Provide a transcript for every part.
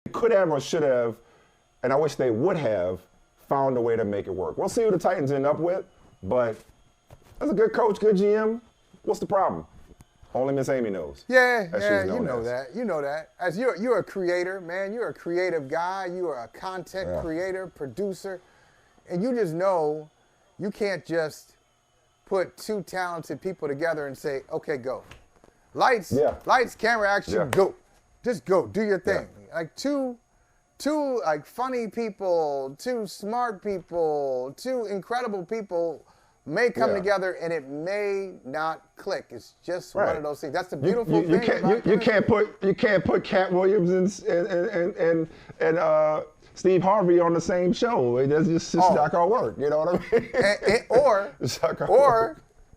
could have or should have, and I wish they would have, found a way to make it work. We'll see who the Titans end up with, but as a good coach, good GM, what's the problem? Only Miss Amy knows. Yeah, you know that. You know that. As you're a creator, man. You're a creative guy. You are a content creator, producer, and you just know you can't just put two talented people together and say, okay, go. Lights, camera, action, go. Just go. Do your thing. Like two like funny people, two smart people, two incredible people may come together and it may not click. It's just one of those things. That's the beautiful thing. You can't put Cat Williams and Steve Harvey on the same show. That's just not gonna work. You know what I mean? Or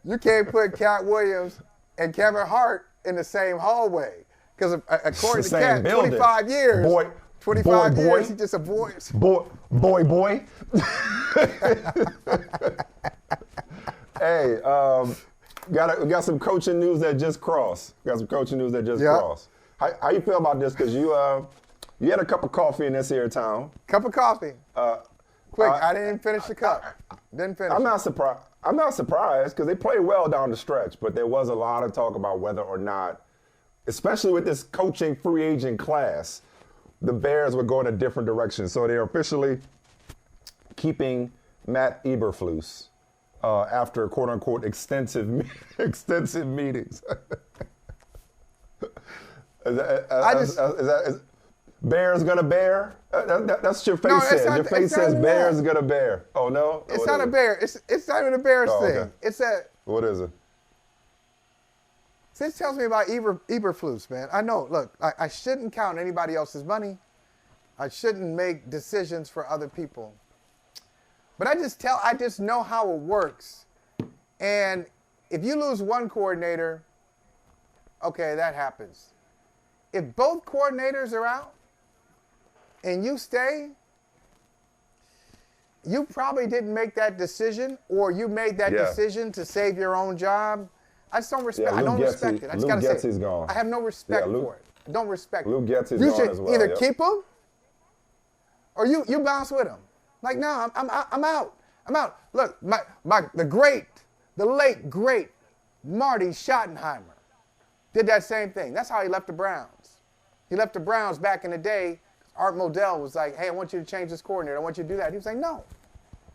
you can't put Cat Williams and Kevin Hart in the same hallway because according to Cat, 25 years. 25 years, he just a voice. Boy. Hey, got some coaching news that just crossed. How you feel about this? Because you had a cup of coffee in this here town. Cup of coffee. Quick, I didn't finish the cup. Didn't finish. I'm not surprised because they played well down the stretch, but there was a lot of talk about whether or not, especially with this coaching free agent class, the Bears were going a different direction. So they're officially keeping Matt Eberflus after quote-unquote extensive meetings. Is Bears gonna bear? That's what your face says. Your face says Bears gonna bear. Oh no? It's not a bear. It's not even a Bears thing. Okay. It's a. What is it? This tells me about Eberflus, man. I know. Look, I shouldn't count anybody else's money. I shouldn't make decisions for other people. But I just know how it works. And if you lose one coordinator, okay, that happens. If both coordinators are out and you stay, you probably didn't make that decision, or you made that decision to save your own job. I just don't respect. I don't respect it. I just gotta say, Getsy's gone. I have no respect for it. I don't respect it. Luke Getsy's you gone should as well. Either keep him, or you bounce with him. Like, no, I'm out. I'm out. Look, the late great Marty Schottenheimer did that same thing. That's how he left the Browns. He left the Browns back in the day. Art Modell was like, hey, I want you to change this coordinator. I want you to do that. He was like, no,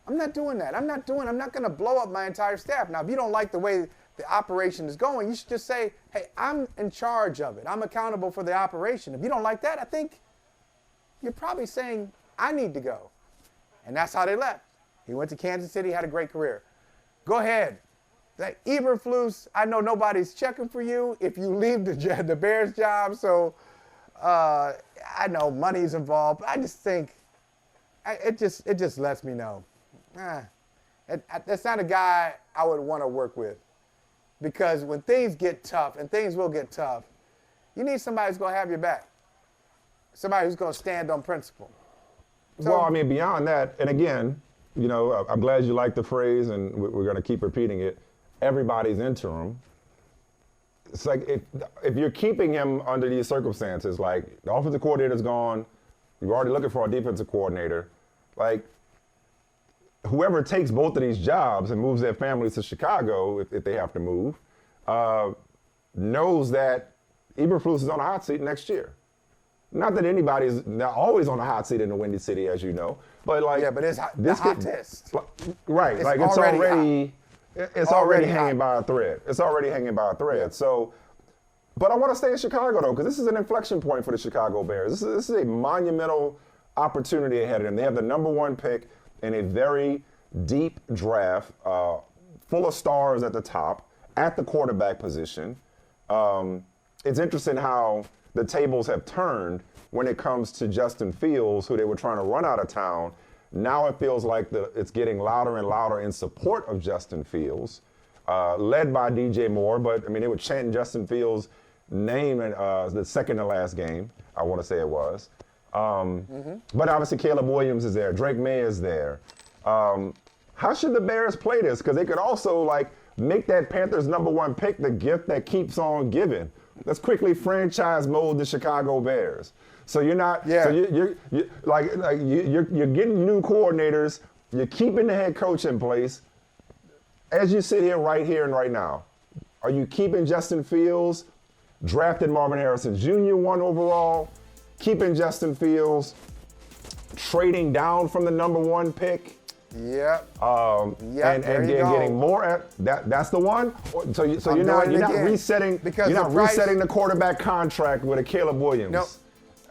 I'm not doing that. I'm not going to blow up my entire staff. Now, if you don't like the way the operation is going, you should just say, hey, I'm in charge of it. I'm accountable for the operation. If you don't like that, I think you're probably saying I need to go. And that's how they left. He went to Kansas City, had a great career. Go ahead. Like, Eberflus, I know nobody's checking for you if you leave the Bears job, so I know money's involved. But I just think it just lets me know. That's not a guy I would want to work with. Because when things get tough, and things will get tough, you need somebody who's going to have your back. Somebody who's going to stand on principle. So, well, I mean, beyond that, and again, you know, I'm glad you like the phrase, and we're going to keep repeating it, everybody's interim. It's like if you're keeping him under these circumstances, like the offensive coordinator's gone, you're already looking for a defensive coordinator, like whoever takes both of these jobs and moves their families to Chicago, if they have to move, knows that Eberflus is on the hot seat next year. Not that anybody's not always on the hot seat in the Windy City, as you know, but like but it's the hottest. Right, it's like it's already hanging by a thread. It's already hanging by a thread. Yeah. So, but I want to stay in Chicago though, because this is an inflection point for the Chicago Bears. This is a monumental opportunity ahead of them. They have the #1 pick in a very deep draft, full of stars at the top, at the quarterback position. It's interesting how the tables have turned when it comes to Justin Fields, who they were trying to run out of town. Now it feels like it's getting louder and louder in support of Justin Fields, led by DJ Moore. But, I mean, they were chanting Justin Fields' name in the second to last game, I want to say it was. But obviously Caleb Williams is there. Drake May is there. How should the Bears play this? Because they could also, like, make that Panthers #1 pick the gift that keeps on giving. let's quickly franchise mode the Chicago Bears. So you're not. Yeah. So you're getting new coordinators. You're keeping the head coach in place. As you sit here and right now, are you keeping Justin Fields? Drafted Marvin Harrison Jr. 1 overall. Keeping Justin Fields. Trading down from the number 1 pick. Yep. And getting more at that. That's the one. So you're not resetting the quarterback contract with a Caleb Williams. Nope.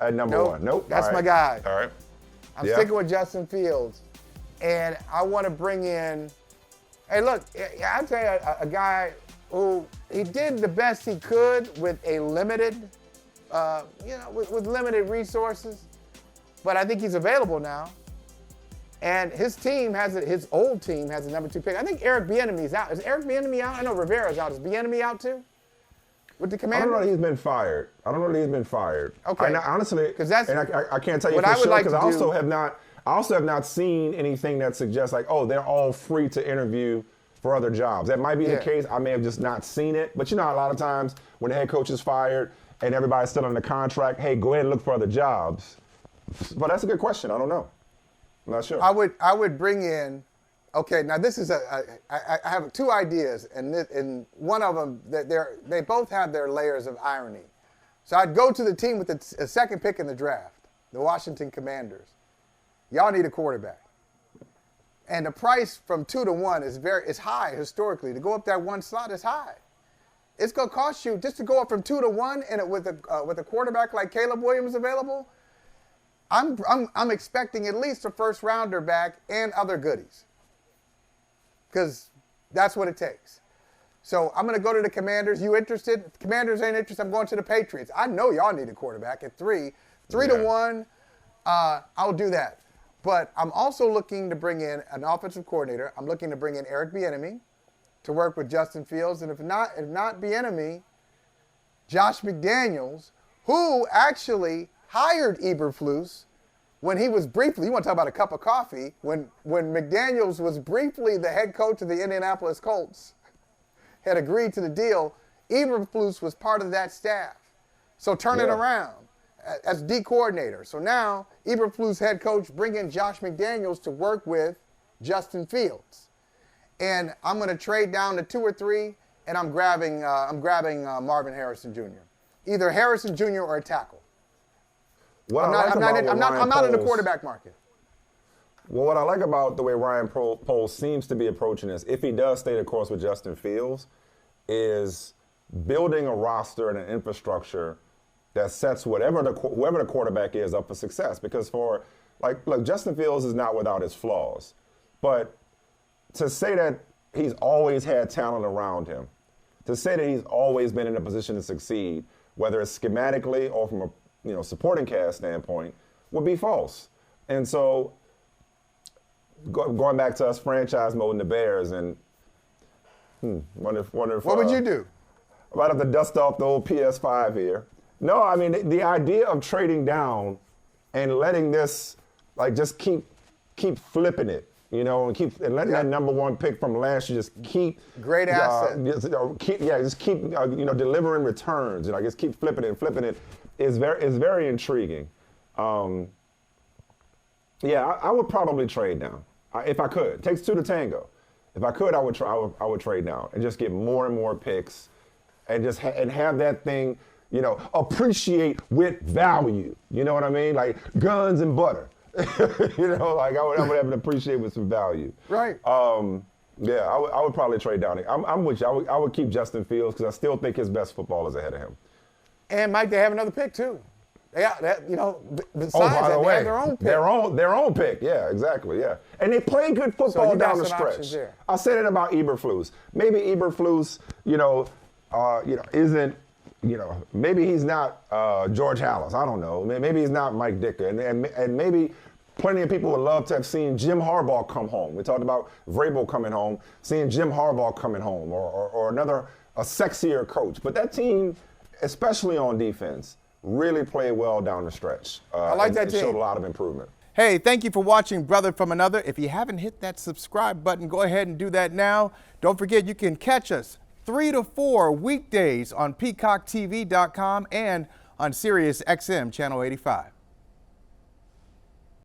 At number 1. Nope. That's my guy. All right. I'm sticking with Justin Fields, and I want to bring in. Hey, look, I'll tell you a guy who he did the best he could with a limited, with limited resources, but I think he's available now. And his old team has a number 2 pick. I think Eric Bieniemy's out. Is Eric Bieniemy out? I know Rivera's out. Is Bieniemy out too? With the Commanders? I don't know that he's been fired. Okay. Honestly, because I can't tell you for sure because I also have not seen anything that suggests like, oh, they're all free to interview for other jobs. That might be the case. I may have just not seen it. But a lot of times when the head coach is fired and everybody's still under contract, hey, go ahead and look for other jobs. But that's a good question. I don't know. I'm not sure. I would bring in. Okay, now this is I have 2 ideas, and one of them they both have their layers of irony. So I'd go to the team with the 2nd pick in the draft, the Washington Commanders. Y'all need a quarterback, and the price from 2 to 1 is high historically. To go up that 1 slot is high. It's gonna cost you just to go up from 2 to 1, and with a quarterback like Caleb Williams available. I'm expecting at least a 1st rounder back and other goodies. Because that's what it takes. So I'm going to go to the Commanders. You interested? Commanders ain't interested. I'm going to the Patriots. I know y'all need a quarterback at 3 to 1. I'll do that. But I'm also looking to bring in an offensive coordinator. I'm looking to bring in Eric Bieniemy to work with Justin Fields. And if not Bieniemy, Josh McDaniels, who actually hired Eberflus when he was briefly, you want to talk about a cup of coffee, when McDaniels was briefly the head coach of the Indianapolis Colts, had agreed to the deal, Eberflus was part of that staff. So turn it around as D coordinator. So now Eberflus head coach, bring in Josh McDaniels to work with Justin Fields. And I'm going to trade down to 2 or 3, and I'm grabbing Marvin Harrison Jr. Either Harrison Jr. or a tackle. I'm not in the quarterback market. Well, what I like about the way Ryan Poles seems to be approaching this, if he does stay the course with Justin Fields, is building a roster and an infrastructure that sets whoever the quarterback is up for success. Because Justin Fields is not without his flaws, but to say that he's always had talent around him, to say that he's always been in a position to succeed, whether it's schematically or from a supporting cast standpoint, would be false. And so, going back to us franchise mode in the Bears, and wonder if what would you do? I might have to dust off the old PS5 here. No, I mean the idea of trading down and letting this just keep flipping it, and letting that number 1 pick from last year just keep great asset. Just keep delivering returns. Just keep flipping it. Is very intriguing. I would probably trade down if I could. It takes 2 to tango. If I could, I would trade down and just get more and more picks, and have that thing, appreciate with value. You know what I mean? Like guns and butter. I would have an appreciate with some value. Right. I would probably trade down. I'm with you. I would keep Justin Fields because I still think his best football is ahead of him. And might they have another pick too? Besides they have their own pick. Their own pick, yeah, exactly, yeah. And they play good football down the stretch. I said it about Eberflus. Maybe Eberflus, isn't, maybe he's not George Halas. I don't know. Maybe he's not Mike Dicker. And maybe plenty of people would love to have seen Jim Harbaugh come home. We talked about Vrabel coming home, seeing Jim Harbaugh coming home, or a sexier coach. But that team, especially on defense, really played well down the stretch. I like that team. It showed a lot of improvement. Hey, thank you for watching Brother from Another. If you haven't hit that subscribe button, go ahead and do that now. Don't forget, you can catch us 3 to 4 weekdays on PeacockTV.com and on Sirius XM Channel 85.